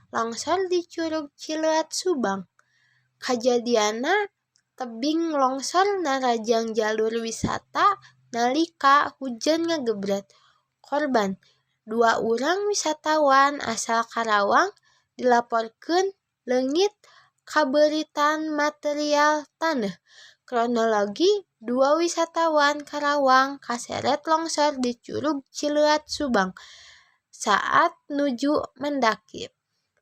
longsor di Curug Cileat Subang. Kajadianna tebing longsor narajang jalur wisata nalika hujan ngagebret. Korban 2 urang wisatawan asal Karawang dilaporkeun leungit kaberitaan material taneuh. Kronologi 2 wisatawan Karawang kaseret longsor di Curug Cileat Subang saat nuju mendaki.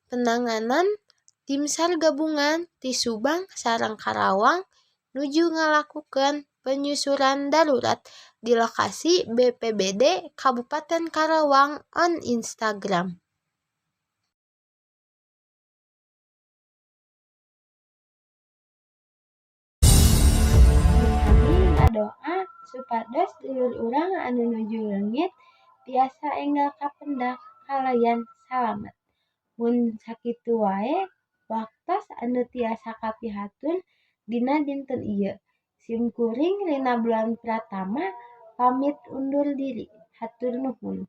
Penanganan tim SAR gabungan ti Subang sareng Karawang nuju ngalakukeun penyusuran darurat di lokasi BPBD Kabupaten Karawang on Instagram. Kami ngadoa supados dulur urang anu nuju leungit tiasa enggal kapendak kalayan salamet. Mun sakitu wae waktos anu tiasa kapihatun dina dinten ieu. Simkuring Rina Bulan Pratama pamit undur diri. Hatur nuhun.